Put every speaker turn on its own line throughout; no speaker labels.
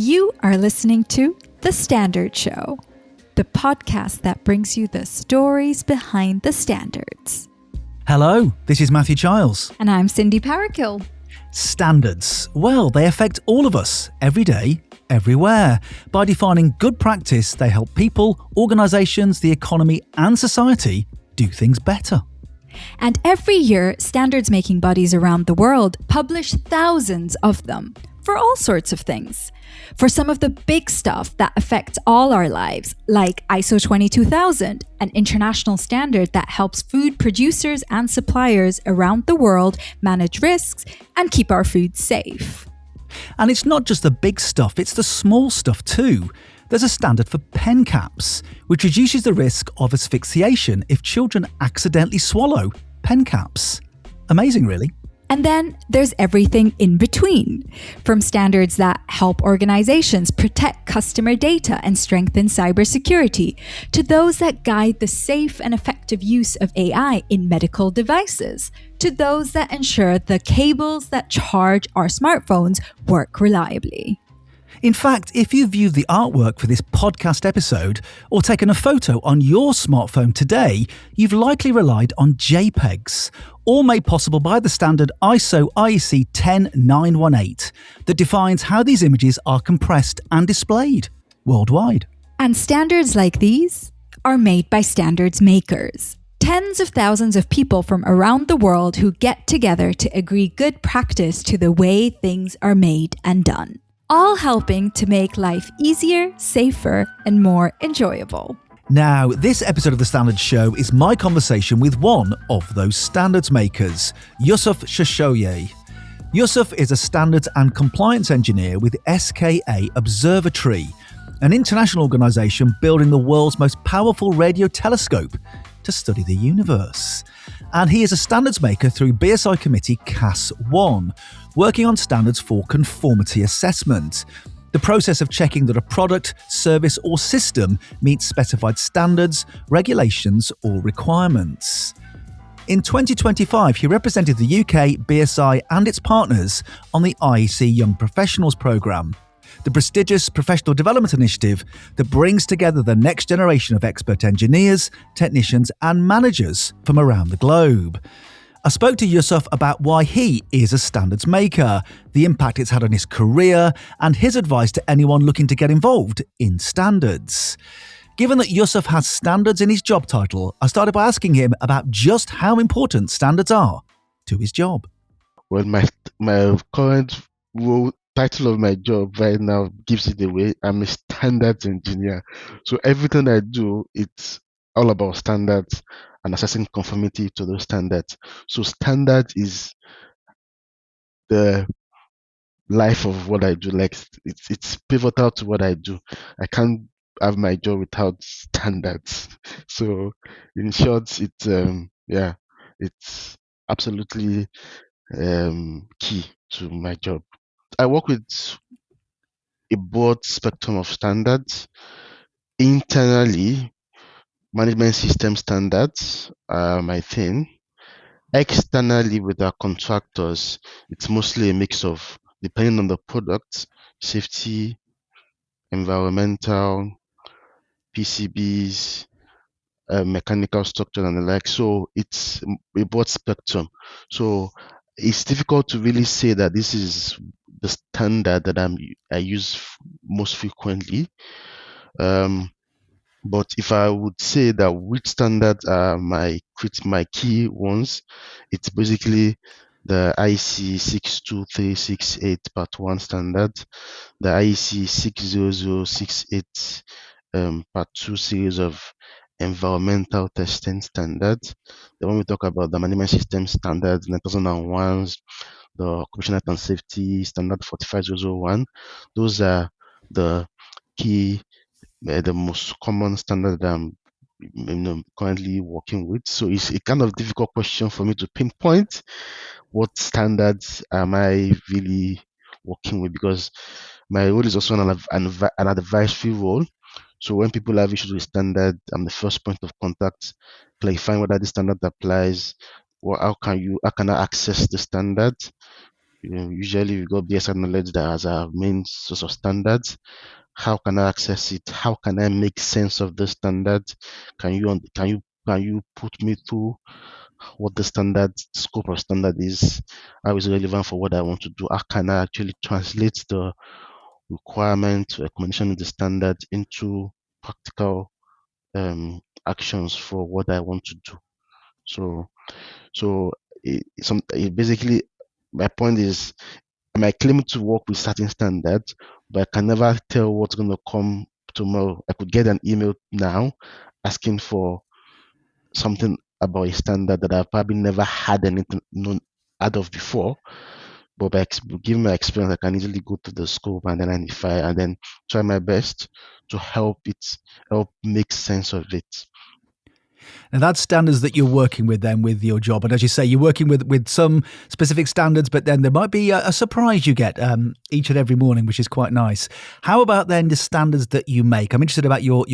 You are listening to The Standard Show, the podcast that brings you the stories behind the standards.
Hello, this is Matthew Giles.
And I'm Cindy Parakill.
Standards. Well, they affect all of us, every day, everywhere. By defining good practice, they help people, organisations, the economy and society do things better.
And every year, standards-making bodies around the world publish thousands of them for all sorts of things. For some of the big stuff that affects all our lives, like ISO 22000, an international standard that helps food producers and suppliers around the world manage risks and keep our food safe.
And it's not just the big stuff, it's the small stuff too. There's a standard for pen caps, which reduces the risk of asphyxiation if children accidentally swallow pen caps. Amazing, really.
And then there's everything in between, from standards that help organizations protect customer data and strengthen cybersecurity, to those that guide the safe and effective use of AI in medical devices, to those that ensure the cables that charge our smartphones work reliably.
In fact, if you viewed the artwork for this podcast episode or taken a photo on your smartphone today, you've likely relied on JPEGs, all made possible by the standard ISO IEC 10918 that defines how these images are compressed and displayed worldwide.
And standards like these are made by standards makers. Tens of thousands of people from around the world who get together to agree good practice to the way things are made and done, all helping to make life easier, safer, and more enjoyable.
Now, this episode of The Standard Show is my conversation with one of those standards makers, Yussuf Shoyoye. Yussuf is a standards and compliance engineer with SKA Observatory, an international organisation building the world's most powerful radio telescope to study the universe. And he is a standards maker through BSI Committee CAS 1, working on standards for conformity assessment, the process of checking that a product, service or system meets specified standards, regulations or requirements. In 2025, he represented the UK, BSI and its partners on the IEC Young Professionals Programme, the prestigious professional development initiative that brings together the next generation of expert engineers, technicians and managers from around the globe. I spoke to Yussuf about why he is a standards maker, the impact it's had on his career, and his advice to anyone looking to get involved in standards. Given that Yussuf has standards in his job title, I started by asking him about just how important standards are to his job.
Well, my current role, title of my job right now gives it away. I'm a standards engineer. So everything I do, it's all about standards and assessing conformity to those standards. So standard is the life of what I do. Like it's pivotal to what I do. I can't have my job without standards. So in short, it's absolutely key to my job. I work with a broad spectrum of standards. Internally, management system standards are my thing. Externally, with our contractors, it's mostly a mix of, depending on the product, safety, environmental, PCBs, mechanical structure and the like. So it's a broad spectrum. So it's difficult to really say that this is the standard that I use most frequently. But if I would say that which standards are my key ones, it's basically the IEC 62368 Part 1 standard, the IEC 60068 Part 2 series of environmental testing standards. Then when we talk about the management system standards, 9001, the occupational health and safety standard 45001, those are the key, the most common standard that I'm currently working with. So it's a kind of difficult question for me to pinpoint what standards am I really working with, because my role is also an advisory role. So when people have issues with standard, I'm the first point of contact, clarifying whether the standard applies, or how can I access the standard, Usually we got BSI knowledge that as our main source of standards. How can I access it? How can I make sense of the standards? Can you put me through what the standard scope of standard is? How is it relevant for what I want to do? How can I actually translate the requirement, recommendation of the standard into practical actions for what I want to do? So, basically, my point is, I might claim to work with certain standards, but I can never tell what's going to come tomorrow. I could get an email now asking for something about a standard that I've probably never had anything known out of before. But given my experience, I can easily go to the scope and then identify and then try my best to help make sense of it.
And that's standards that you're working with then with your job. And as you say, you're working with some specific standards, but then there might be a surprise you get each and every morning, which is quite nice. How about then the standards that you make? I'm interested about your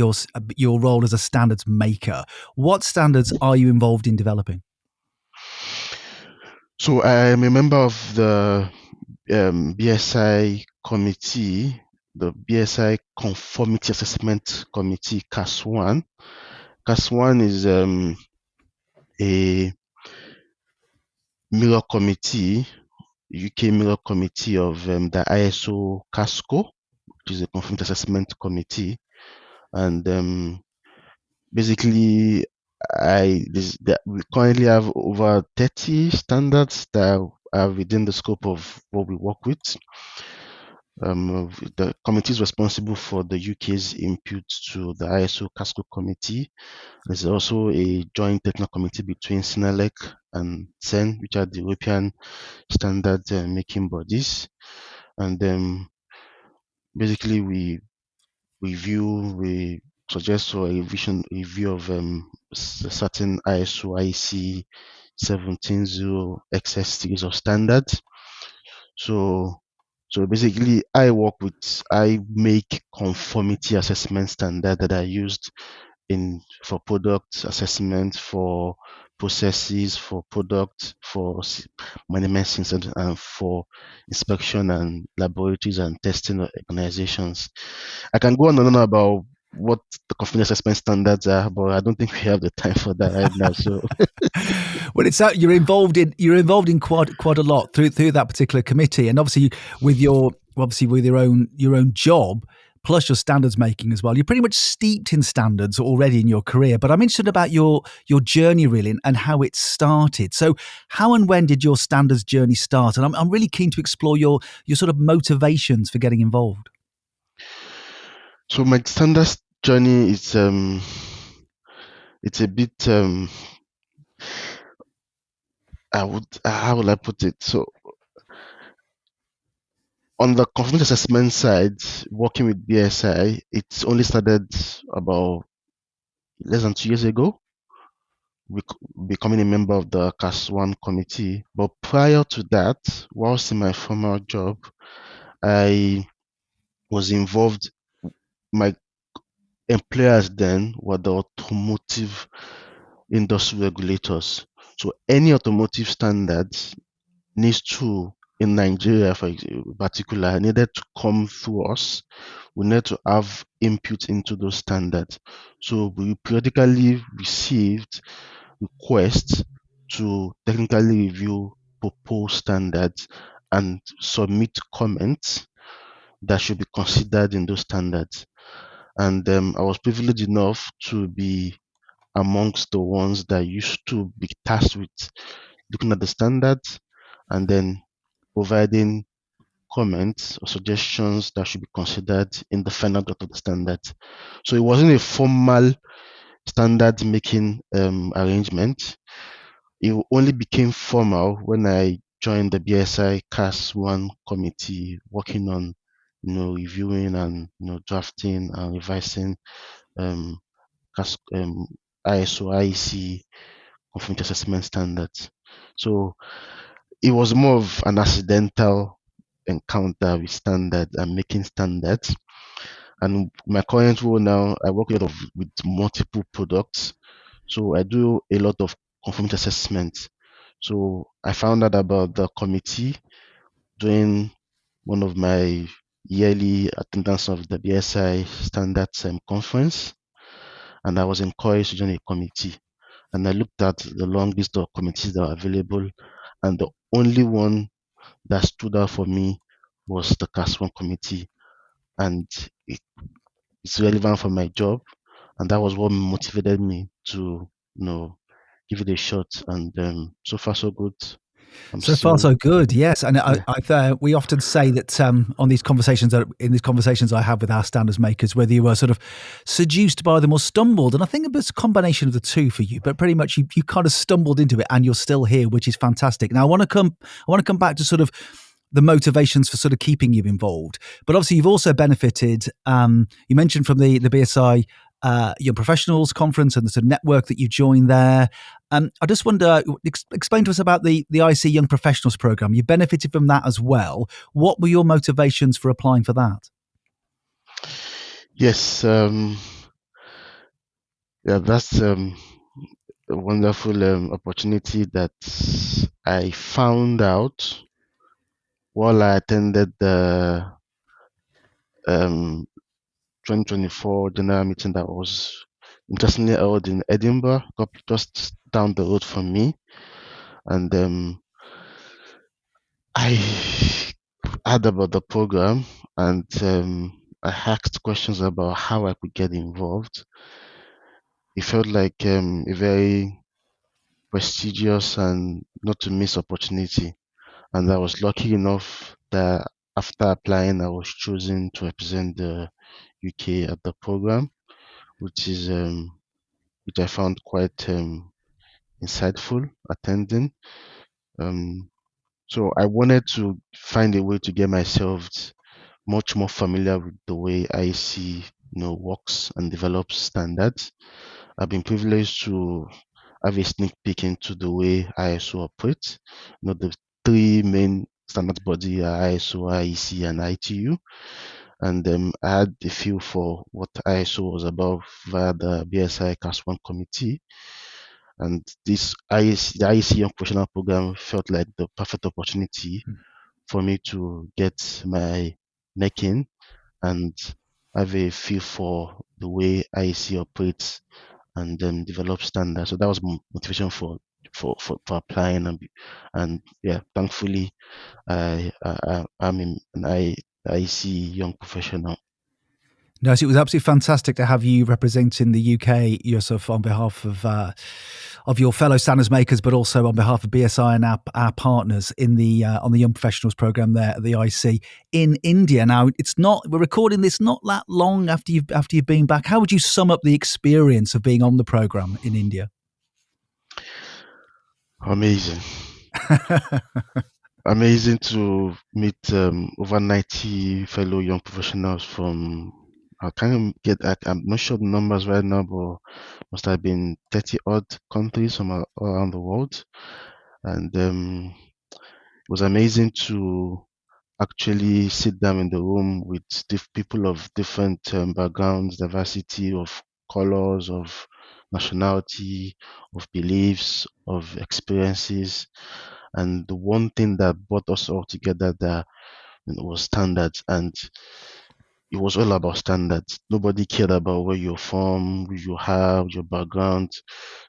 role as a standards maker. What standards are you involved in developing?
So I am a member of the BSI committee, the BSI Conformity Assessment Committee, CAS1. CAS1 is a mirror committee, UK mirror committee of the ISO CASCO, which is a Conformity Assessment Committee. And basically, we currently have over 30 standards that are within the scope of what we work with. The committee is responsible for the UK's input to the ISO CASCO committee. There's also a joint technical committee between SNELEC and CEN, which are the European standard making bodies. And basically, we suggest for a review of certain ISO IEC 170 XS series of standards. So basically, I make conformity assessment standard that are used for product assessment, for processes, for product, for management systems, and for inspection and laboratories and testing organizations. I can go on and on about what the conformity assessment standards are, but I don't think we have the time for that right now. So,
well, it's you're involved in quite a lot through that particular committee, and obviously with your own job plus your standards making as well. You're pretty much steeped in standards already in your career. But I'm interested about your journey really and how it started. So, how and when did your standards journey start? And I'm really keen to explore your sort of motivations for getting involved.
So my standards journey is it's a bit how will I put it? So on the conformity assessment side, working with BSI, it's only started about less than 2 years ago, becoming a member of the CAS1 committee. But prior to that, whilst in my former job, I was involved. My employers then were the automotive industry regulators. So any automotive standards needs to, in Nigeria for particular, needed to come through us. We need to have input into those standards. So we periodically received requests to technically review proposed standards and submit comments that should be considered in those standards. And I was privileged enough to be amongst the ones that used to be tasked with looking at the standards and then providing comments or suggestions that should be considered in the final draft of the standards. So it wasn't a formal standard making arrangement. It only became formal when I joined the BSI CAS1 committee, working on reviewing and drafting and revising um, ISO IEC conformity assessment standards. So it was more of an accidental encounter with standards and making standards. And my current role now, I work with multiple products. So I do a lot of conformity assessment. So I found out about the committee doing one of my yearly attendance of the BSI Standards Conference, and I was encouraged to join a committee. And I looked at the long list of committees that were available, and the only one that stood out for me was the CAS1 committee, and it's relevant for my job, and that was what motivated me to, give it a shot. And so far so good. I'm
So far,
still,
so good. Yes, and
yeah.
we often say that on these conversations, in these conversations I have with our standards makers, whether you were sort of seduced by them or stumbled, and I think it's a combination of the two for you. But pretty much, you kind of stumbled into it, and you're still here, which is fantastic. Now, I want to come back to sort of the motivations for sort of keeping you involved. But obviously, you've also benefited. You mentioned from the BSI Young Professionals Conference and the sort of network that you joined there. I just wonder, explain to us about the IEC Young Professionals Programme. You benefited from that as well. What were your motivations for applying for that?
Yes, yeah, that's a wonderful opportunity that I found out while I attended the um, 2024 general meeting that was interestingly held in Edinburgh, just down the road from me. And I heard about the program, and I asked questions about how I could get involved. It felt like a very prestigious and not to miss opportunity. And I was lucky enough that after applying, I was chosen to represent the UK at the program, which is which I found quite insightful attending. Um, so I wanted to find a way to get myself much more familiar with the way IEC, works and develops standards. I've been privileged to have a sneak peek into the way ISO operates. The three main standard body are ISO, IEC, and ITU. And I had a feel for what ISO was about via the BSI CAS1 committee. And this IEC, the IEC Young Professional Program felt like the perfect opportunity for me to get my neck in and have a feel for the way IEC operates and develop standards. So that was motivation for applying, and yeah, thankfully I'm in an IEC Young Professional.
No, so it was absolutely fantastic to have you representing the UK, Yussuf, on behalf of your fellow standards makers, but also on behalf of BSI and our partners in the on the Young Professionals Programme there at the IC in India. Now, we're recording this not that long after you've been back. How would you sum up the experience of being on the programme in India?
Amazing. Amazing to meet over 90 fellow young professionals from, I'm not sure the numbers right now, but must have been 30 odd countries from all around the world. And it was amazing to actually sit down in the room with people of different backgrounds, diversity of colors, of nationality, of beliefs, of experiences. And the one thing that brought us all together that was standards, and it was all about standards. Nobody cared about where you're from, who you have, your background.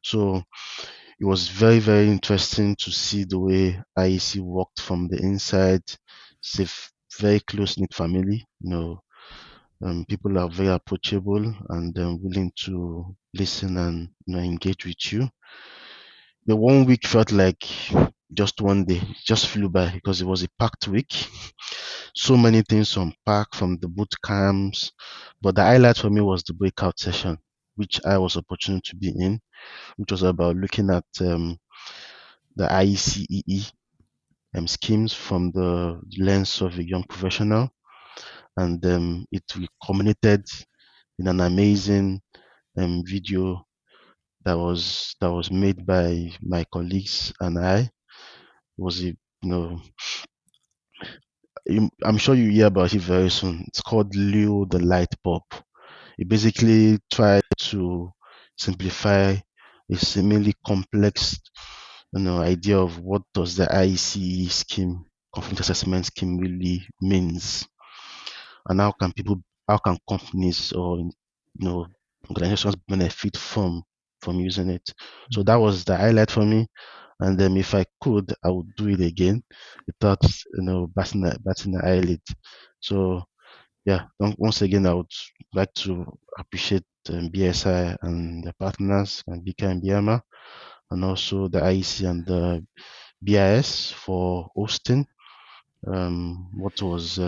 So it was very, very interesting to see the way IEC worked from the inside. It's a very close knit family. People are very approachable and willing to listen and engage with you. The 1 week felt like just one day, it just flew by because it was a packed week. So many things to unpack from the boot camps, but the highlight for me was the breakout session, which I was opportune to be in, which was about looking at the IECEE schemes from the lens of a young professional, and it culminated in an amazing video that was made by my colleagues and I. It was I'm sure you hear about it very soon. It's called Leo the Light Bulb. It basically tried to simplify a seemingly complex idea of what does the IEC scheme conformity assessment scheme really means, and how can companies or organizations benefit from using it. So that was the highlight for me. And then if I could, I would do it again without batting the eyelid. So yeah, once again, I would like to appreciate BSI and the partners and BK and BMA, and also the IEC and the BIS for hosting. What was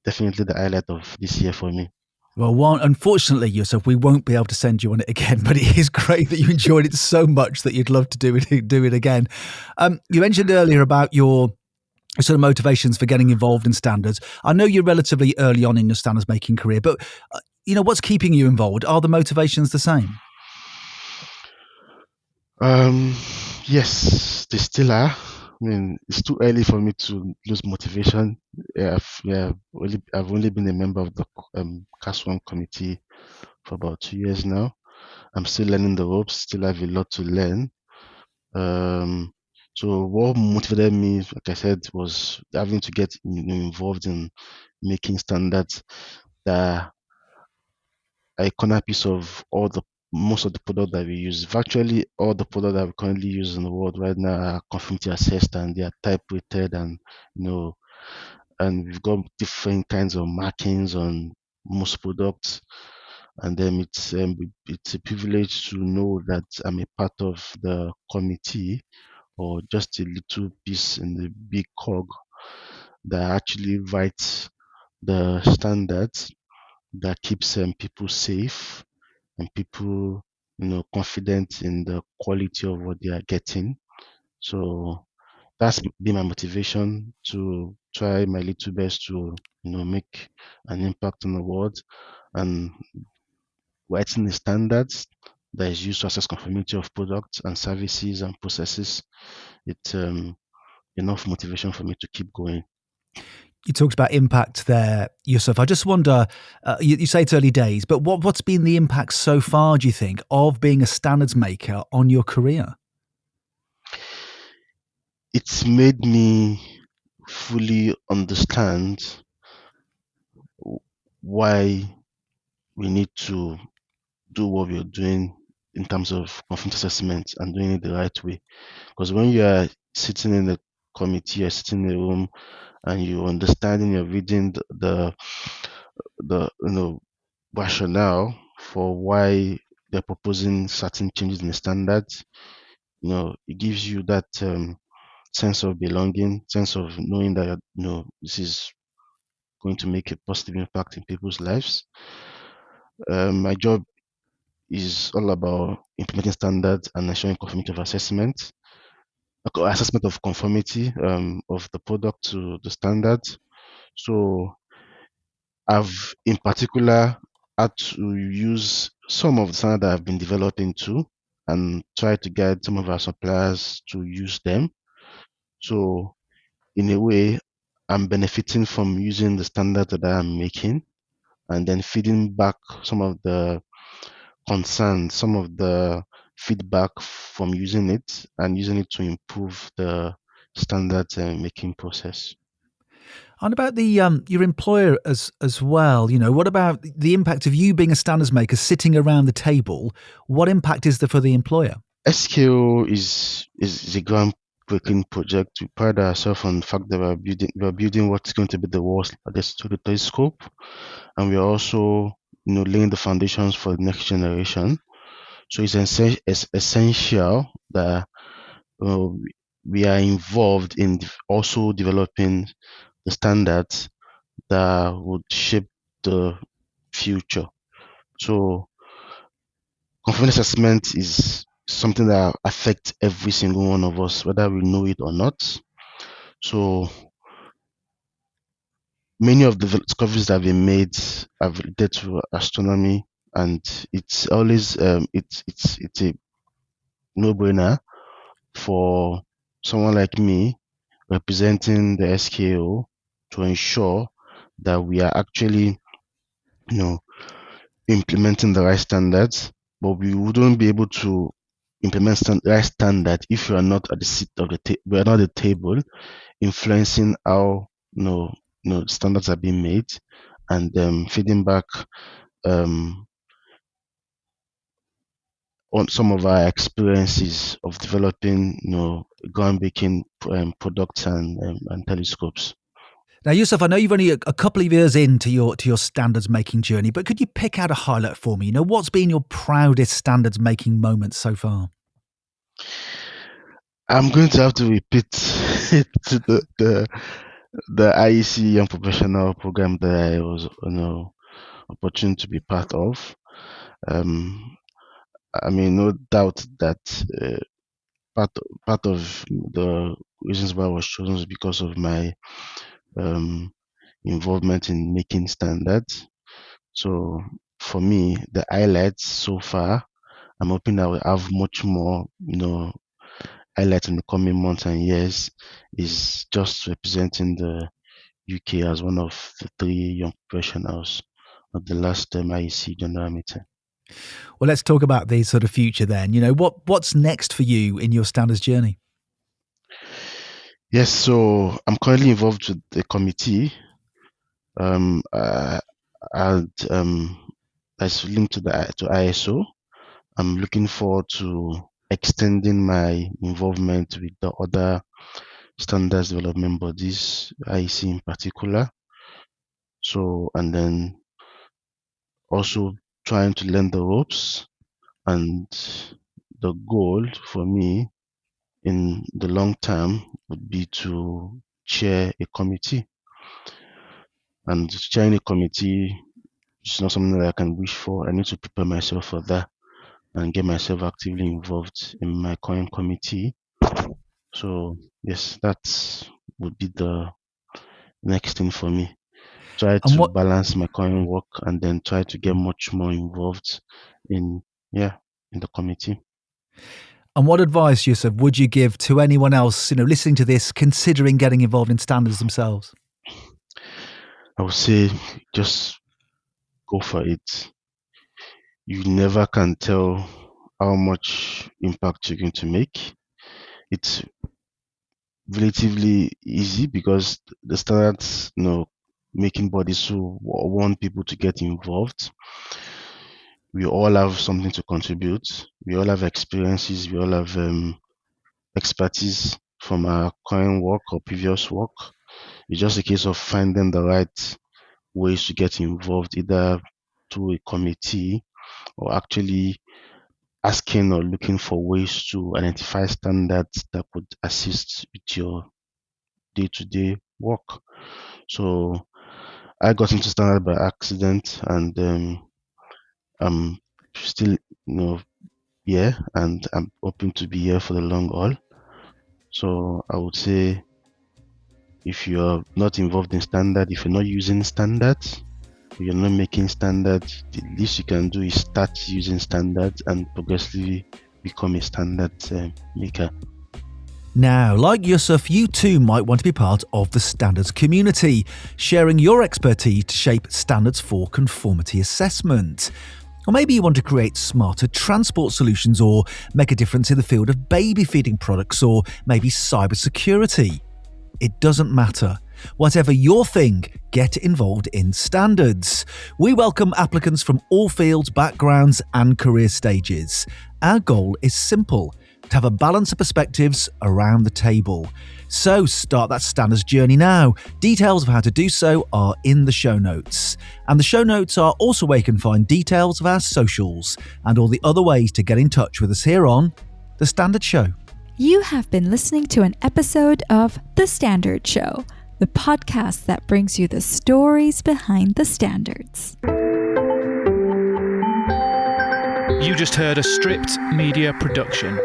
definitely the highlight of this year for me.
Well, unfortunately, Yussuf, we won't be able to send you on it again, but it is great that you enjoyed it so much that you'd love to do it again. You mentioned earlier about your sort of motivations for getting involved in standards. I know you're relatively early on in your standards making career, but what's keeping you involved? Are the motivations the same?
Yes, they still are. I mean, it's too early for me to lose motivation. I've only been a member of the CAS 1 committee for about 2 years now. I'm still learning the ropes, still have a lot to learn. So what motivated me, like I said, was having to get involved in making standards that are a corner piece of most of the product that we use. Virtually all the product that we currently use in the world right now are conformity assessed, and they are type rated, and and we've got different kinds of markings on most products. And then it's a privilege to know that I'm a part of the committee, or just a little piece in the big cog that actually writes the standards that keeps people safe and people confident in the quality of what they are getting. So that's been my motivation to try my little best to make an impact on the world, and writing the standards that is used to assess conformity of products and services and processes. It's enough motivation for me to keep going.
You talked about impact there, Yussuf. I just wonder, you say it's early days, but what's been the impact so far, do you think, of being a standards maker on your career?
It's made me fully understand why we need to do what we're doing in terms of conformity assessment and doing it the right way. Because when you are sitting in the committee, you're sitting in the room, and you're understanding, you're reading the rationale for why they're proposing certain changes in the standards. It gives you that sense of belonging, sense of knowing that this is going to make a positive impact in people's lives. My job is all about implementing standards and ensuring conformity of assessment of conformity of the product to the standards. So I've in particular had to use some of the standards that I've been developing too, and try to guide some of our suppliers to use them. So in a way, I'm benefiting from using the standards that I'm making, and then feeding back some of the concerns, some of the feedback from using it, and using it to improve the standards making process.
And about the your employer as well, what about the impact of you being a standards maker sitting around the table? What impact is there for the employer?
SKO is a groundbreaking project. We pride ourselves on the fact that we're building what's going to be the world's largest telescope, and we are also laying the foundations for the next generation. So it's essential that uh, we are involved in also developing the standards that would shape the future. So conformity assessment is something that affects every single one of us, whether we know it or not. So many of the discoveries that have been made have related to astronomy, and it's always it's a no-brainer for someone like me representing the SKO to ensure that we are actually you know implementing the right standards, but we wouldn't be able to implement right standard if you are not at the seat of we are not at the table, influencing how standards are being made, and feeding back on some of our experiences of developing groundbreaking products and telescopes.
Now, Yussuf, I know you've only a couple of years into your standards making journey, but could you pick out a highlight for me? What's been your proudest standards making moment so far?
I'm going to have to repeat it to the IEC Young Professional Programme that I was opportunity to be part of. No doubt that part of the reasons why I was chosen was because of my involvement in making standards. So for me, the highlights so far, I'm hoping I will have much more, highlights in the coming months and years, is just representing the UK as one of the 3 young professionals at the last IEC general meeting.
Well, let's talk about the sort of future then. What's next for you in your standards journey?
Yes, so I'm currently involved with the committee. That's linked to ISO. I'm looking forward to extending my involvement with the other standards development bodies, IEC in particular. So, and then also trying to learn the ropes, and the goal for me in the long term would be to chair a committee. And chairing a committee is not something that I can wish for. I need to prepare myself for that and get myself actively involved in my current committee. So yes, that would be the next thing for me. Try to balance my current work and then try to get much more involved in the committee.
And what advice, Yussuf, would you give to anyone else, listening to this, considering getting involved in standards themselves?
I would say just go for it. You never can tell how much impact you're going to make. It's relatively easy because the standards, making bodies who want people to get involved. We all have something to contribute. We all have experiences. We all have expertise from our current work or previous work. It's just a case of finding the right ways to get involved, either through a committee or actually asking or looking for ways to identify standards that could assist with your day-to-day work. So I got into standard by accident, and I'm still here, and I'm hoping to be here for the long haul. So I would say, if you're not involved in standard, if you're not using standards, you're not making standards, the least you can do is start using standards and progressively become a standard maker.
Now, like Yussuf, you too might want to be part of the standards community, sharing your expertise to shape standards for conformity assessment. Or maybe you want to create smarter transport solutions or make a difference in the field of baby feeding products or maybe cybersecurity. It doesn't matter. Whatever your thing, get involved in standards. We welcome applicants from all fields, backgrounds and career stages. Our goal is simple: to have a balance of perspectives around the table. So start that standards journey now. Details of how to do so are in the show notes. And the show notes are also where you can find details of our socials and all the other ways to get in touch with us here on The Standard Show.
You have been listening to an episode of The Standard Show, the podcast that brings you the stories behind the standards.
You just heard a Stripped Media production.